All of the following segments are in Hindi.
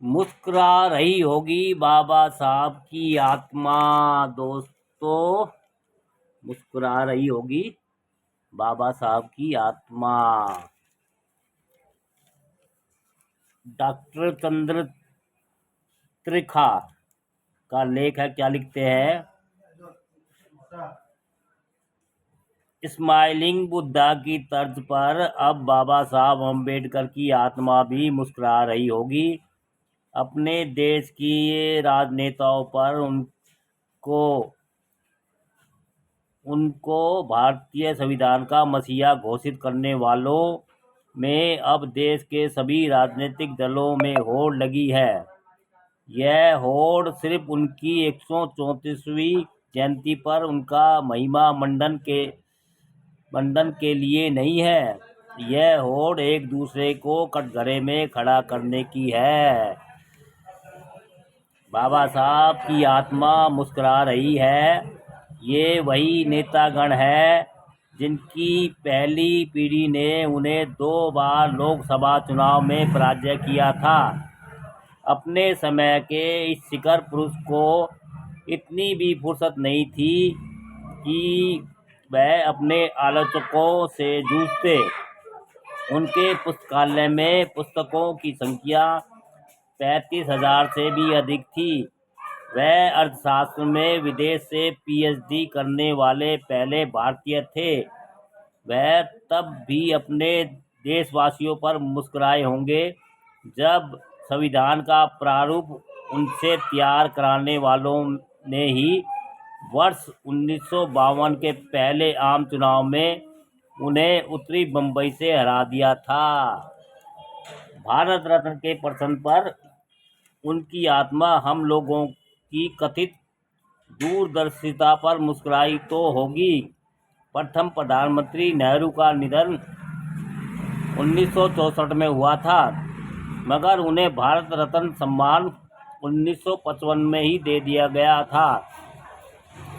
मुस्कुरा रही होगी बाबा साहब की आत्मा। दोस्तों, मुस्कुरा रही होगी बाबा साहब की आत्मा। डॉक्टर चंद्र त्रिखा का लेख है। क्या लिखते हैं? स्माइलिंग बुद्धा की तर्ज पर अब बाबा साहब अम्बेडकर की आत्मा भी मुस्कुरा रही होगी। अपने देश की राजनेताओं पर उनको भारतीय संविधान का मसीहा घोषित करने वालों में अब देश के सभी राजनीतिक दलों में होड़ लगी है। यह होड़ सिर्फ उनकी 134वीं जयंती पर उनका महिमा मंडन के लिए नहीं है। यह होड़ एक दूसरे को कटघरे में खड़ा करने की है। बाबा साहब की आत्मा मुस्कुरा रही है। ये वही नेतागण है जिनकी पहली पीढ़ी ने उन्हें 2 बार लोकसभा चुनाव में पराजय किया था। अपने समय के इस शिखर पुरुष को इतनी भी फुर्सत नहीं थी कि वह अपने आलोचकों से जूझते। उनके पुस्तकालय में पुस्तकों की संख्या 35,000 से भी अधिक थी। वह अर्थशास्त्र में विदेश से पीएचडी करने वाले पहले भारतीय थे। वह तब भी अपने देशवासियों पर मुस्कुराए होंगे जब संविधान का प्रारूप उनसे तैयार कराने वालों ने ही वर्ष 1952 के पहले आम चुनाव में उन्हें उत्तरी बम्बई से हरा दिया था। भारत रत्न के प्रश्न पर उनकी आत्मा हम लोगों की कथित दूरदर्शिता पर मुस्कुराई तो होगी। प्रथम प्रधानमंत्री नेहरू का निधन 1964 में हुआ था, मगर उन्हें भारत रत्न सम्मान 1955 में ही दे दिया गया था।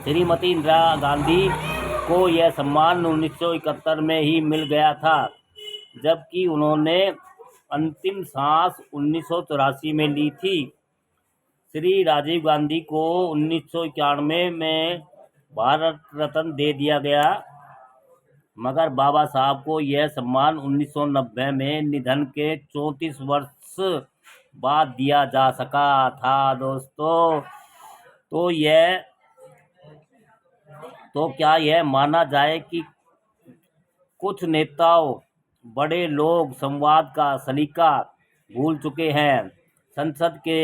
श्रीमती इंदिरा गांधी को यह सम्मान 1971 में ही मिल गया था, जबकि उन्होंने अंतिम सांस 1984 में ली थी। श्री राजीव गांधी को 1991 में भारत रत्न दे दिया गया, मगर बाबा साहब को यह सम्मान 1990 में निधन के 34 वर्ष बाद दिया जा सका था। दोस्तों, तो क्या यह माना जाए कि कुछ नेताओं, बड़े लोग संवाद का सलीका भूल चुके हैं? संसद के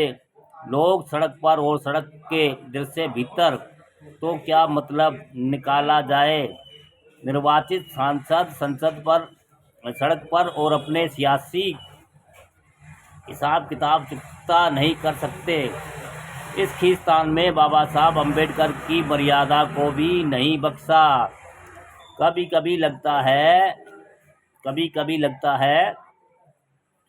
लोग सड़क पर और सड़क के दृश्य भीतर, तो क्या मतलब निकाला जाए? निर्वाचित सांसद संसद पर, सड़क पर और अपने सियासी हिसाब किताब चुकता नहीं कर सकते। इस खींचतान में बाबा साहब अम्बेडकर की मर्यादा को भी नहीं बख्शा। कभी कभी लगता है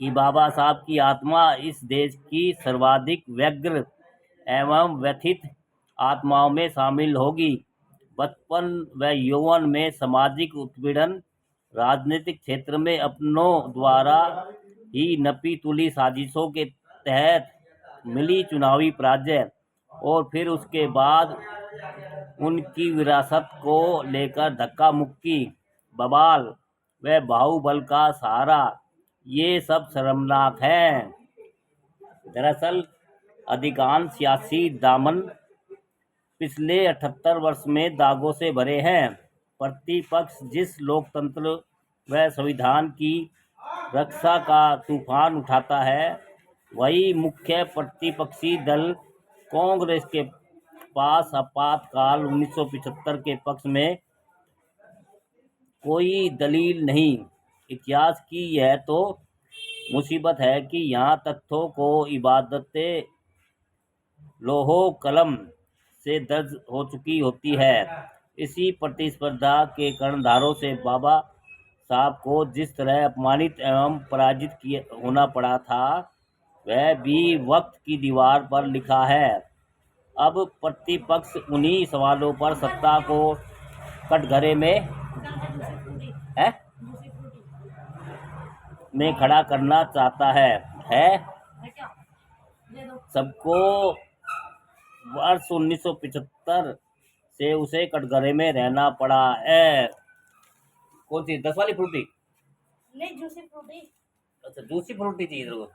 कि बाबा साहब की आत्मा इस देश की सर्वाधिक व्यग्र एवं व्यथित आत्माओं में शामिल होगी। बचपन व यौवन में सामाजिक उत्पीड़न, राजनीतिक क्षेत्र में अपनों द्वारा ही नपी तुली साजिशों के तहत मिली चुनावी पराजय, और फिर उसके बाद उनकी विरासत को लेकर धक्का मुक्की, बवाल व बाहुबल का सहारा, ये सब शर्मनाक है। दरअसल अधिकांश सियासी दामन पिछले 78 वर्ष में दागों से भरे हैं। प्रतिपक्ष जिस लोकतंत्र व संविधान की रक्षा का तूफान उठाता है, वही मुख्य प्रतिपक्षी दल कांग्रेस के पास आपातकाल 1975 के पक्ष में कोई दलील नहीं। इतिहास की यह तो मुसीबत है कि यहाँ तथ्यों को इबादते लोहो कलम से दर्ज हो चुकी होती है। इसी प्रतिस्पर्धा के कर्णधारों से बाबा साहब को जिस तरह अपमानित एवं पराजित होना पड़ा था, वह भी वक्त की दीवार पर लिखा है। अब प्रतिपक्ष उन्हीं सवालों पर सत्ता को कटघरे में खड़ा करना चाहता है। सबको वर्ष 1975 से उसे कटघरे में रहना पड़ा है। कौन सी 10 वाली फ्रूटी? नहीं, जूसी फ्रूटी। अच्छा, जूसी फ्रूटी थी इधर को।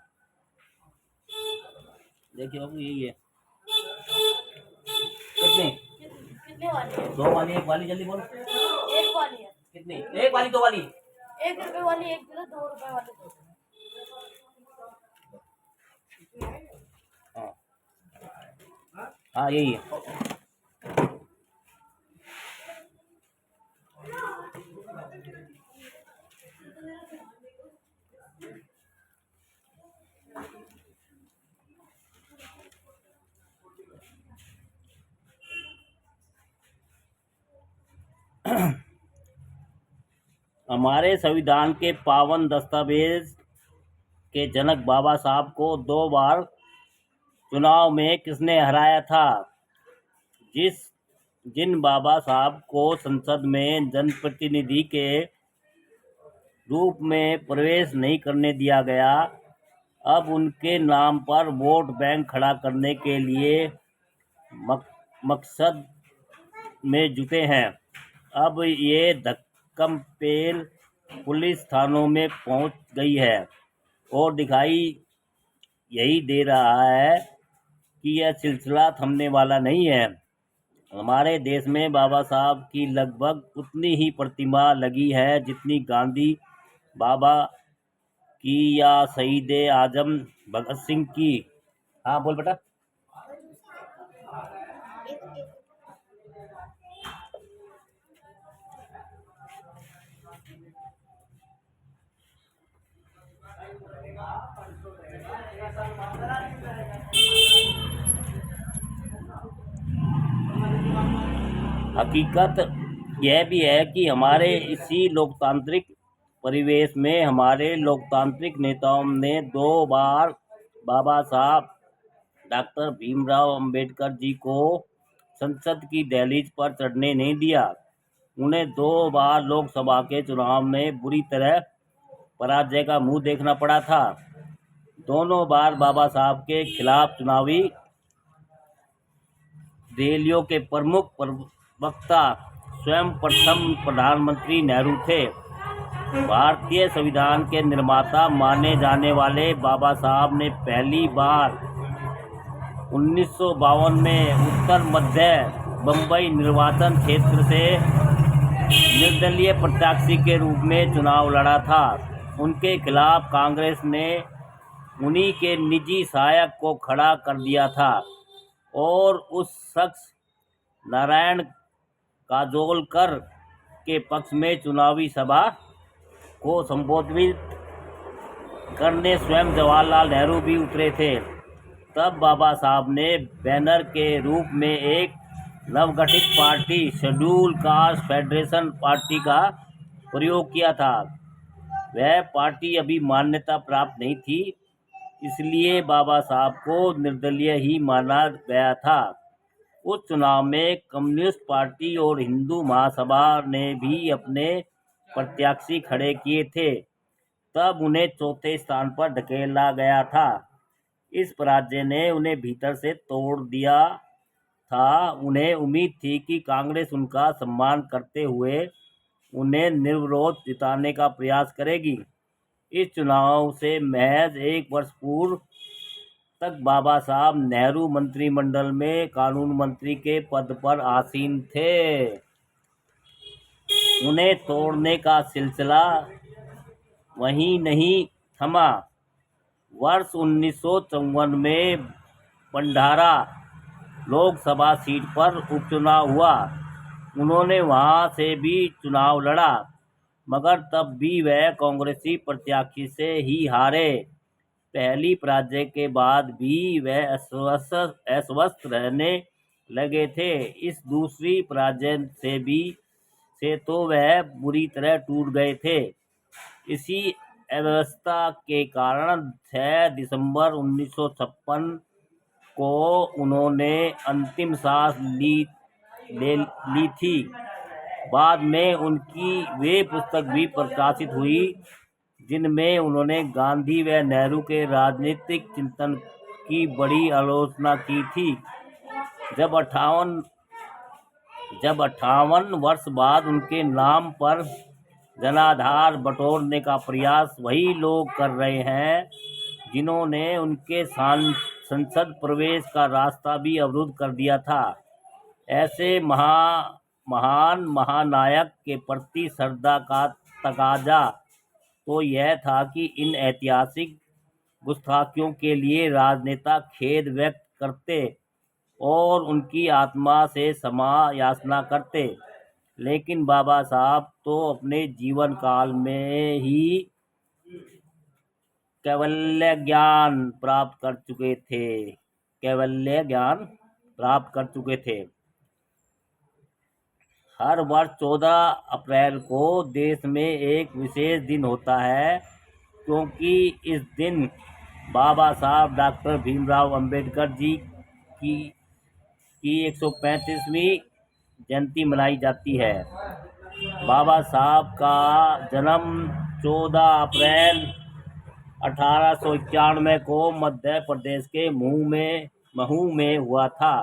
देखिए बाबू, यही है। कितनी? कितने वाली है? 2 वाली, 1 वाली, जल्दी बोल। 1 वाली है। कितनी? 1 वाली, 2 वाली? 1 रुपए वाली 1 किलो, 2 रुपए वाली 2 किलो। हाँ हाँ, यही है। हमारे संविधान के पावन दस्तावेज के जनक बाबा साहब को 2 बार चुनाव में किसने हराया था? जिन बाबा साहब को संसद में जनप्रतिनिधि के रूप में प्रवेश नहीं करने दिया गया, अब उनके नाम पर वोट बैंक खड़ा करने के लिए मकसद में जुटे हैं। अब ये धक्कमपेल पुलिस थानों में पहुंच गई है और दिखाई यही दे रहा है कि यह सिलसिला थमने वाला नहीं है। हमारे देश में बाबा साहब की लगभग उतनी ही प्रतिमा लगी है जितनी गांधी बाबा की या शहीद आजम भगत सिंह की। हाँ बोल बेटा। हकीकत यह भी है कि हमारे इसी लोकतांत्रिक परिवेश में हमारे लोकतांत्रिक नेताओं ने 2 बार बाबा साहब डॉक्टर भीमराव अंबेडकर जी को संसद की दहलीज पर चढ़ने नहीं दिया। उन्हें 2 बार लोकसभा के चुनाव में बुरी तरह पराजय का मुंह देखना पड़ा था। दोनों बार बाबा साहब के खिलाफ चुनावी रैलियों के प्रमुख प्रवक्ता स्वयं प्रथम प्रधानमंत्री नेहरू थे। भारतीय संविधान के निर्माता माने जाने वाले बाबा साहब ने पहली बार 1952 में उत्तर मध्य बम्बई निर्वाचन क्षेत्र से निर्दलीय प्रत्याशी के रूप में चुनाव लड़ा था। उनके खिलाफ कांग्रेस ने उन्हीं के निजी सहायक को खड़ा कर दिया था और उस शख्स नारायण काजोलकर के पक्ष में चुनावी सभा को संबोधित करने स्वयं जवाहरलाल नेहरू भी उतरे थे। तब बाबा साहब ने बैनर के रूप में एक नवगठित party schedule caste federation party का प्रयोग किया था। वह पार्टी अभी मान्यता प्राप्त नहीं थी, इसलिए बाबा साहब को निर्दलीय ही माना गया था। उस चुनाव में कम्युनिस्ट पार्टी और हिंदू महासभा ने भी अपने प्रत्याशी खड़े किए थे। तब उन्हें चौथे स्थान पर धकेला गया था। इस पराजय ने उन्हें भीतर से तोड़ दिया था। उन्हें उम्मीद थी कि कांग्रेस उनका सम्मान करते हुए उन्हें निर्विरोध जिताने का प्रयास करेगी। इस चुनाव से महज 1 वर्ष पूर्व तक बाबा साहब नेहरू मंत्रिमंडल में कानून मंत्री के पद पर आसीन थे। उन्हें तोड़ने का सिलसिला वहीं नहीं थमा। वर्ष 1954 में भंडारा लोकसभा सीट पर उपचुनाव हुआ। उन्होंने वहां से भी चुनाव लड़ा, मगर तब भी वह कांग्रेसी प्रत्याशी से ही हारे। पहली पराजय के बाद भी वह अस्वस्थ रहने लगे थे। इस दूसरी पराजय से तो वह बुरी तरह टूट गए थे। इसी अव्यवस्था के कारण 6 दिसंबर 1956 को उन्होंने अंतिम सांस ली थी। बाद में उनकी वे पुस्तक भी प्रकाशित हुई जिनमें उन्होंने गांधी व नेहरू के राजनीतिक चिंतन उनकी बड़ी आलोचना की थी। जब 58 वर्ष बाद उनके नाम पर जनाधार बटोरने का प्रयास वही लोग कर रहे हैं जिन्होंने उनके संसद प्रवेश का रास्ता भी अवरुद्ध कर दिया था। ऐसे महान महानायक के प्रति श्रद्धा का तकाजा तो यह था कि इन ऐतिहासिक गुस्ताखियों के लिए राजनेता खेद व्यक्त करते और उनकी आत्मा से क्षमा याचना करते। लेकिन बाबा साहब तो अपने जीवन काल में ही कैवल्य ज्ञान प्राप्त कर चुके थे। हर वर्ष 14 अप्रैल को देश में एक विशेष दिन होता है, क्योंकि इस दिन बाबा साहब डॉक्टर भीमराव अंबेडकर जी की 135वीं जयंती मनाई जाती है। बाबा साहब का जन्म 14 अप्रैल 1891 को मध्य प्रदेश के महू में हुआ था।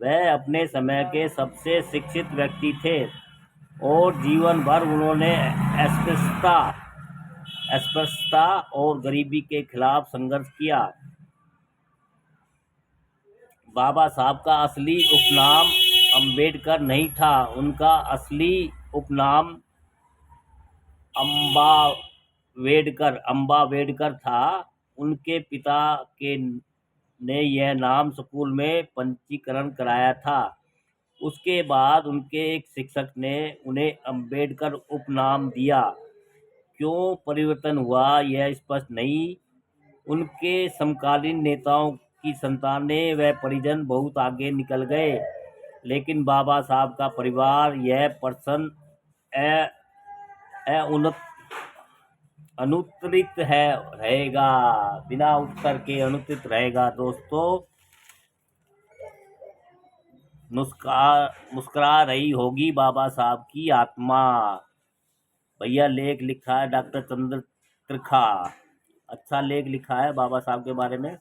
वह अपने समय के सबसे शिक्षित व्यक्ति थे और जीवन भर उन्होंने अस्पृश्यता और गरीबी के खिलाफ संघर्ष किया। बाबा साहब का असली उपनाम अंबेडकर नहीं था। उनका असली उपनाम अम्बावेडकर था। उनके पिता ने यह नाम स्कूल में पंजीकरण कराया था। उसके बाद उनके एक शिक्षक ने उन्हें अंबेडकर उपनाम दिया। क्यों परिवर्तन हुआ यह स्पष्ट नहीं। उनके समकालीन नेताओं की संतानें व परिजन बहुत आगे निकल गए, लेकिन बाबा साहब का परिवार यह प्रश्न अनुत्तरित रहेगा, बिना उत्तर के अनुत्तरित रहेगा। दोस्तों, मुस्कुरा रही होगी बाबा साहब की आत्मा। भैया लेख लिखा है डॉक्टर चंद्र त्रिखा। अच्छा लेख लिखा है बाबा साहब के बारे में।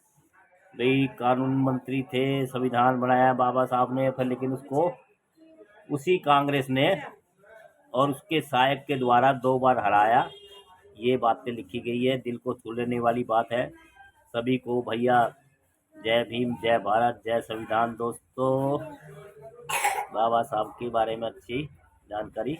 भाई कानून मंत्री थे, संविधान बनाया बाबा साहब ने, फिर लेकिन उसको उसी कांग्रेस ने और उसके सहायक के द्वारा 2 बार हराया। ये बातें लिखी गई है, दिल को छू लेने वाली बात है। सभी को भैया जय भीम, जय भारत, जय संविधान। दोस्तों, बाबा साहब के बारे में अच्छी जानकारी